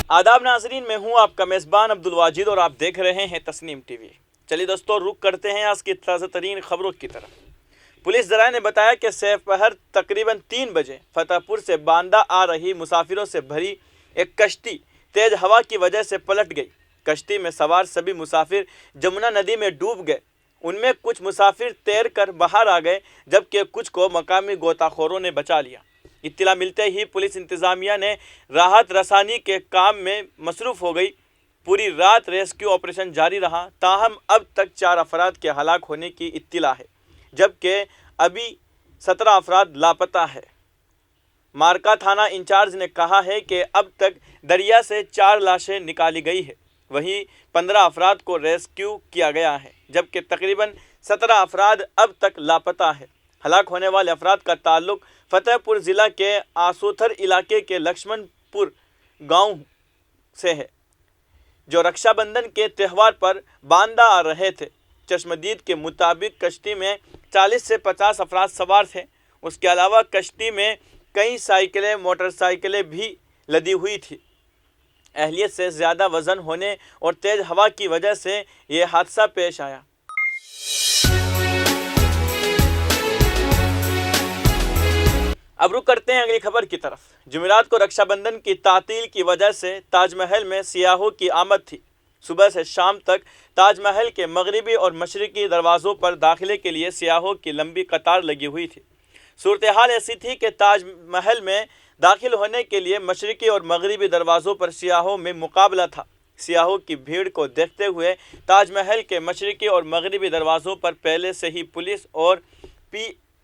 आदाब नाजरीन, मैं हूं आपका मेज़बान अब्दुल वाजिद और आप देख रहे हैं तस्नीम टीवी। चलिए दोस्तों, रुख करते हैं आज की ताज़ा तरीन खबरों की तरफ। पुलिस ज़राए ने बताया कि दोपहर तकरीबन 3 बजे फतेहपुर से बांदा आ रही मुसाफिरों से भरी एक कश्ती तेज़ हवा की वजह से पलट गई। कश्ती में सवार सभी मुसाफिर जमुना नदी में डूब गए। उनमें कुछ मुसाफिर तैर कर बाहर आ गए, जबकि कुछ को मकामी गोताखोरों ने बचा लिया। इत्तला मिलते ही पुलिस इंतज़ामिया ने राहत रसानी के काम में मसरूफ़ हो गई। पूरी रात रेस्क्यू ऑपरेशन जारी रहा। ताहम अब तक 4 अफराद के हलाक होने की इत्तला है, जबकि अभी 17 अफराद लापता है। मारका थाना इंचार्ज ने कहा है कि अब तक दरिया से 4 लाशें निकाली गई है। वहीं 15 अफराद को रेस्क्यू किया गया है, जबकि तकरीबन 17 अफराद अब तक लापता है। हलाक होने वाले अफराद का ताल्लुक फतेहपुर ज़िला के आसोथर इलाके के लक्ष्मणपुर गांव से है, जो रक्षाबंधन के त्यौहार पर बांदा आ रहे थे। चश्मदीद के मुताबिक कश्ती में 40 से 50 अफराद सवार थे। उसके अलावा कश्ती में कई साइकिलें, मोटरसाइकिलें भी लदी हुई थी। अहलियत से ज़्यादा वज़न होने और तेज़ हवा की वजह से ये हादसा पेश आया। अब रुक करते हैं अगली खबर की तरफ। जुमेरात को रक्षाबंधन की तातील की वजह से ताजमहल में सियाहों की आमद थी। सुबह से शाम तक ताजमहल के मगरिबी और मशरिकी दरवाज़ों पर दाखिले के लिए सियाहों की लंबी कतार लगी हुई थी। सूरत हाल ऐसी थी कि ताजमहल में दाखिल होने के लिए मशरिकी और मगरिबी दरवाज़ों पर सियाहों में मुकाबला था। सियाहों की भीड़ को देखते हुए ताजमहल के मशरिकी और मगरिबी दरवाज़ों पर पहले से ही पुलिस और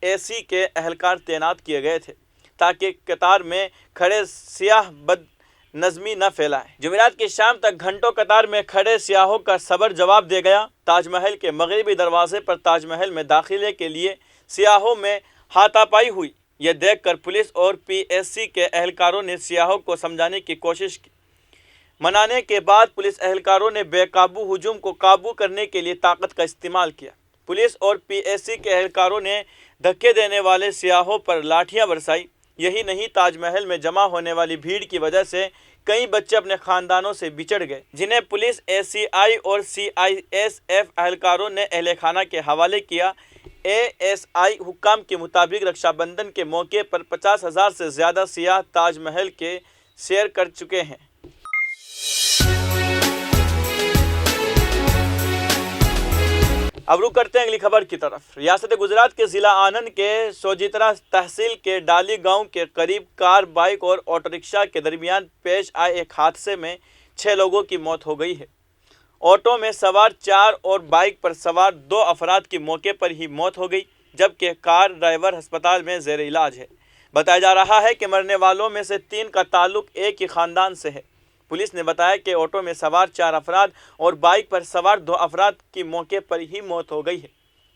PAC के एहलकार तैनात किए गए थे, ताकि कतार में खड़े सियाह बदनज़मी न फैलाए। जुमेरात की शाम तक घंटों कतार में खड़े सियाहों का सबर जवाब दे गया। ताजमहल के मगरिबी दरवाजे पर ताजमहल में दाखिले के लिए सियाहों में हाथापाई हुई। यह देखकर पुलिस और PAC के एहलकारों ने सियाहों को समझाने की कोशिश की। मनाने के बाद पुलिस एहलकारों ने बेकाबू हुजूम को काबू करने के लिए ताकत का इस्तेमाल किया। पुलिस और PAC के एहलकारों ने धक्के देने वाले सियाहों पर लाठियां बरसाई। यही नहीं, ताजमहल में जमा होने वाली भीड़ की वजह से कई बच्चे अपने ख़ानदानों से बिछड़ गए, जिन्हें पुलिस, ACI और CISF एहलकारों ने अहले खाना के हवाले किया। ASI हुक्काम के मुताबिक रक्षाबंधन के मौके पर 50,000 से ज़्यादा सियाह ताजमहल के सैर कर चुके हैं। अब रुक करते हैं अगली खबर की तरफ। रियासत गुजरात के ज़िला आनंद के सोजित्रा तहसील के डाली गांव के करीब कार, बाइक और ऑटो रिक्शा के दरमियान पेश आए एक हादसे में 6 लोगों की मौत हो गई है। ऑटो में सवार 4 और बाइक पर सवार 2 अफराद की मौके पर ही मौत हो गई, जबकि कार ड्राइवर अस्पताल में ज़ेर इलाज है। बताया जा रहा है कि मरने वालों में से 3 का ताल्लुक एक ही ख़ानदान से है। पुलिस ने बताया कि ऑटो में सवार 4 अफराद और बाइक पर सवार 2 अफराद की मौके पर ही मौत हो गई है।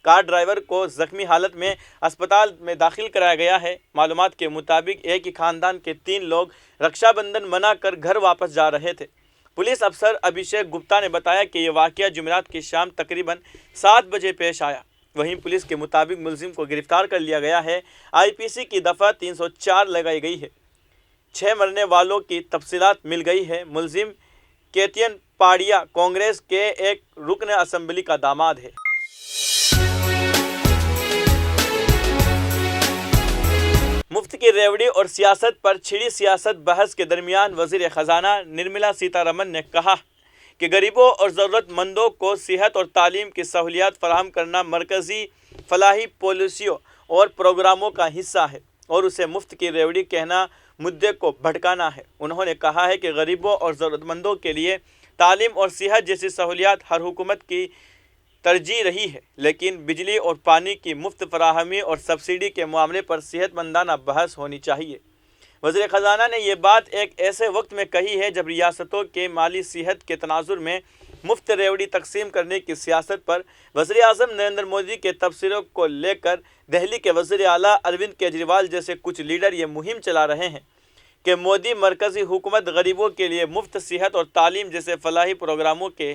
कार ड्राइवर को ज़ख्मी हालत में अस्पताल में दाखिल कराया गया है। मालूमात के मुताबिक एक ही ख़ानदान के 3 लोग रक्षाबंधन मना कर घर वापस जा रहे थे। पुलिस अफसर अभिषेक गुप्ता ने बताया कि यह वाक़या जुमेरात की शाम तकरीबन 7 बजे पेश आया। वहीं पुलिस के मुताबिक मुलजिम को गिरफ्तार कर लिया गया है। IPC की दफ़ा 304 लगाई गई है। 6 मरने वालों की तफसीलात मिल गई है। मुलजिम केतियन पाड़िया कांग्रेस के एक रुकन असम्बली का दामाद है। मुफ्त की रेवड़ी और सियासत पर छिड़ी सियासत बहस के दरमियान वज़ीर ख़जाना निर्मला सीतारमन ने कहा कि गरीबों और ज़रूरतमंदों को सेहत और तालीम की सहूलियात फराहम करना मरकज़ी फलाही पॉलिसियों और प्रोग्रामों का हिस्सा है और उसे मुफ्त की रेवड़ी कहना मुद्दे को भटकाना है। उन्होंने कहा है कि गरीबों और ज़रूरतमंदों के लिए तालीम और सेहत जैसी सहूलियात हर हुकूमत की तरजीह रही है, लेकिन बिजली और पानी की मुफ्त फराहमी और सब्सिडी के मामले पर सेहतमंदाना बहस होनी चाहिए। वज़ीर ख़जाना ने यह बात एक ऐसे वक्त में कही है जब रियासतों के माली सेहत के तनाजुर में मुफ्त रेवड़ी तकसीम करने की सियासत पर वज़ीर आज़म नरेंद्र मोदी के तबसरों को लेकर दिल्ली के वज़ीर आला अरविंद केजरीवाल जैसे कुछ लीडर ये मुहिम चला रहे हैं कि मोदी मरकज़ी हुकूमत गरीबों के लिए मुफ्त सेहत और तालीम जैसे फलाही प्रोग्रामों के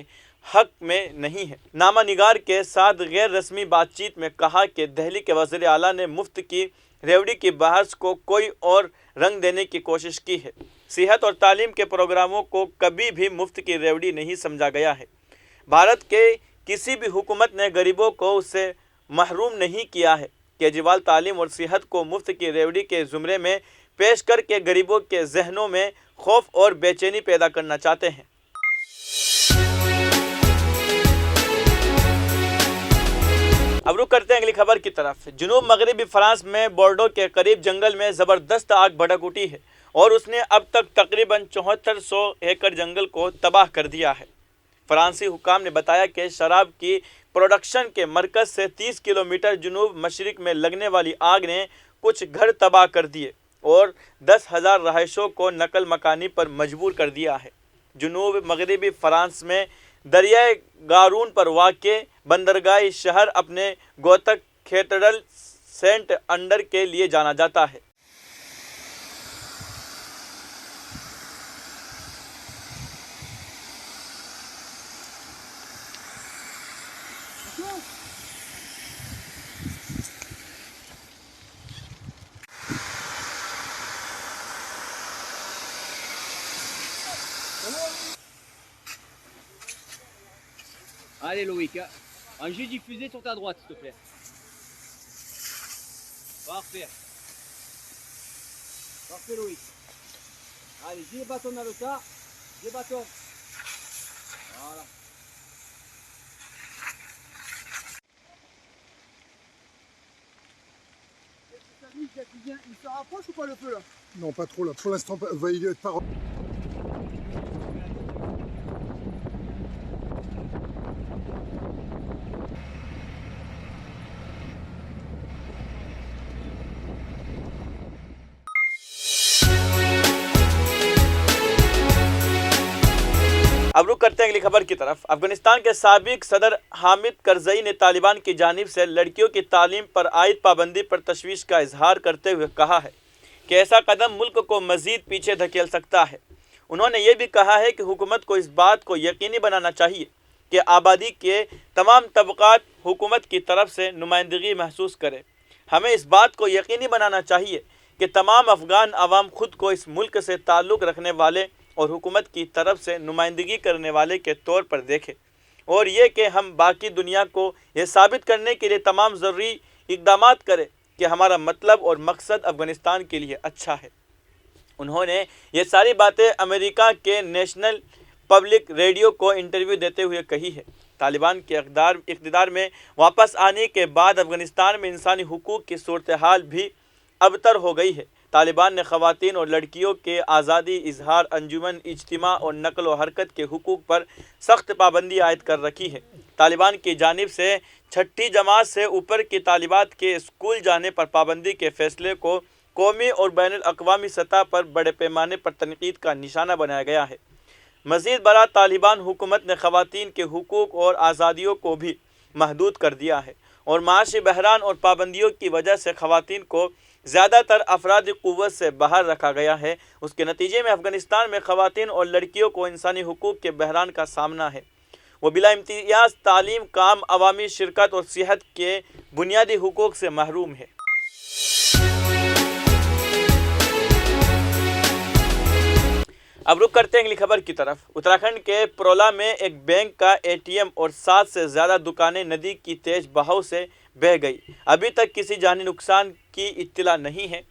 हक में नहीं है। नामा निगार के साथ गैर रस्मी बातचीत में कहा कि दिल्ली के वज़ीर आला ने मुफ्त की रेवड़ी की बहस को कोई और रंग देने की कोशिश की है। صحت اور تعلیم کے پروگراموں کو کبھی بھی مفت کی ریوڑی نہیں سمجھا گیا ہے۔ بھارت کے کسی بھی حکومت نے غریبوں کو اس سے محروم نہیں کیا ہے۔ کیجریوال تعلیم اور صحت کو مفت کی ریوڑی کے زمرے میں پیش کر کے غریبوں کے ذہنوں میں خوف اور بے چینی پیدا کرنا چاہتے ہیں۔ اب رخ کرتے ہیں اگلی خبر کی طرف۔ جنوب مغربی فرانس میں بورڈو کے قریب جنگل میں زبردست آگ بھڑک اٹھی ہے اور اس نے اب تک تقریباً 7400 ایکڑ جنگل کو تباہ کر دیا ہے۔ فرانسی حکام نے بتایا کہ شراب کی پروڈکشن کے مرکز سے 30 کلومیٹر جنوب مشرق میں لگنے والی آگ نے کچھ گھر تباہ کر دیے اور 10,000 رہائشوں کو نقل مکانی پر مجبور کر دیا ہے۔ جنوب مغربی فرانس میں دریائے گارون پر واقع بندرگاہ شہر اپنے گوتھک کیتھیڈرل سینٹ انڈر کے لیے جانا جاتا ہے۔ Allez Loïc, un jet diffusé sur ta droite s'il te plaît. Parfait. Parfait Loïc. Allez, j'ai les bâtons dans le tas. J'ai bâtons. Voilà. Il se rapproche ou pas le feu là? Non, pas trop là. Pour l'instant, il est pas. اب رخ کرتے ہیں اگلی خبر کی طرف۔ افغانستان کے سابق صدر حامد کرزئی نے طالبان کی جانب سے لڑکیوں کی تعلیم پر عائد پابندی پر تشویش کا اظہار کرتے ہوئے کہا ہے کہ ایسا قدم ملک کو مزید پیچھے دھکیل سکتا ہے۔ انہوں نے یہ بھی کہا ہے کہ حکومت کو اس بات کو یقینی بنانا چاہیے کہ آبادی کے تمام طبقات حکومت کی طرف سے نمائندگی محسوس کرے۔ ہمیں اس بات کو یقینی بنانا چاہیے کہ تمام افغان عوام خود کو اس ملک سے تعلق رکھنے والے اور حکومت کی طرف سے نمائندگی کرنے والے کے طور پر دیکھیں، اور یہ کہ ہم باقی دنیا کو یہ ثابت کرنے کے لیے تمام ضروری اقدامات کریں کہ ہمارا مطلب اور مقصد افغانستان کے لیے اچھا ہے۔ انہوں نے یہ ساری باتیں امریکہ کے نیشنل پبلک ریڈیو کو انٹرویو دیتے ہوئے کہی ہے۔ طالبان کے اقتدار میں واپس آنے کے بعد افغانستان میں انسانی حقوق کی صورتحال بھی ابتر ہو گئی ہے۔ طالبان نے خواتین اور لڑکیوں کے آزادی، اظہار، انجمن، اجتماع اور نقل و حرکت کے حقوق پر سخت پابندی عائد کر رکھی ہے۔ طالبان کی جانب سے چھٹی جماعت سے اوپر کی طالبات کے اسکول جانے پر پابندی کے فیصلے کو قومی اور بین الاقوامی سطح پر بڑے پیمانے پر تنقید کا نشانہ بنایا گیا ہے۔ مزید برآں طالبان حکومت نے خواتین کے حقوق اور آزادیوں کو بھی محدود کر دیا ہے اور معاشی بحران اور پابندیوں کی وجہ سے خواتین کو زیادہ تر افرادی قوت سے باہر رکھا گیا ہے۔ اس کے نتیجے میں افغانستان میں خواتین اور لڑکیوں کو انسانی حقوق کے بحران کا سامنا ہے۔ وہ بلا امتیاز تعلیم، کام، عوامی شرکت اور صحت کے بنیادی حقوق سے محروم ہے۔ اب رخ کرتے ہیں اگلی خبر کی طرف۔ اتراکھنڈ کے پرولا میں ایک بینک کا ATM اور 7 سے زیادہ دکانیں ندی کی تیز بہاؤ سے بہہ گئی۔ ابھی تک کسی جانی نقصان کی اطلاع نہیں ہے۔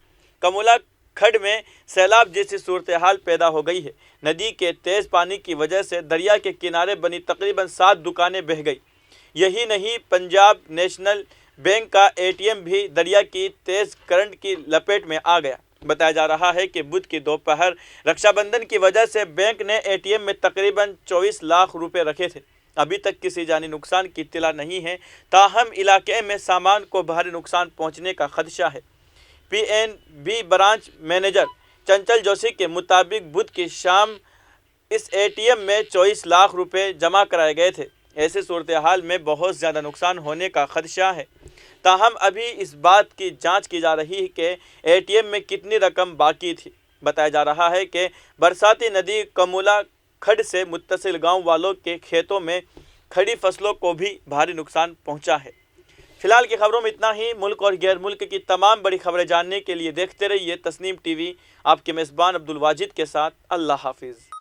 کمولا کھڈ میں سیلاب جیسی صورتحال پیدا ہو گئی ہے۔ ندی کے تیز پانی کی وجہ سے دریا کے کنارے بنی تقریباً 7 دکانیں بہہ گئی۔ یہی نہیں، پنجاب نیشنل بینک کا ATM بھی دریا کی تیز کرنٹ کی لپیٹ میں آ گیا۔ بتایا جا رہا ہے کہ بدھ کی دوپہر رکشا بندھن کی وجہ سے بینک نے ATM میں تقریباً 24 لاکھ روپے رکھے تھے۔ ابھی تک کسی جانی نقصان کی اطلاع نہیں ہے، تاہم علاقے میں سامان کو بھاری نقصان پہنچنے کا خدشہ ہے۔ PNB برانچ مینیجر چنچل جوشی کے مطابق بدھ کی شام اس ATM میں 24 لاکھ روپے جمع کرائے گئے تھے۔ ایسے صورتحال میں بہت زیادہ نقصان ہونے کا خدشہ ہے، تاہم ابھی اس بات کی جانچ کی جا رہی ہے کہ ATM میں کتنی رقم باقی تھی۔ بتایا جا رہا ہے کہ برساتی ندی کمولا کھڈ سے متصل گاؤں والوں کے کھیتوں میں کھڑی فصلوں کو بھی بھاری نقصان پہنچا ہے۔ فی الحال کی خبروں میں اتنا ہی. ملک اور غیر ملک کی تمام بڑی خبریں جاننے کے لیے دیکھتے رہیے تسنیم ٹی وی. آپ کے میزبان عبدالواجد کے ساتھ. اللہ حافظ.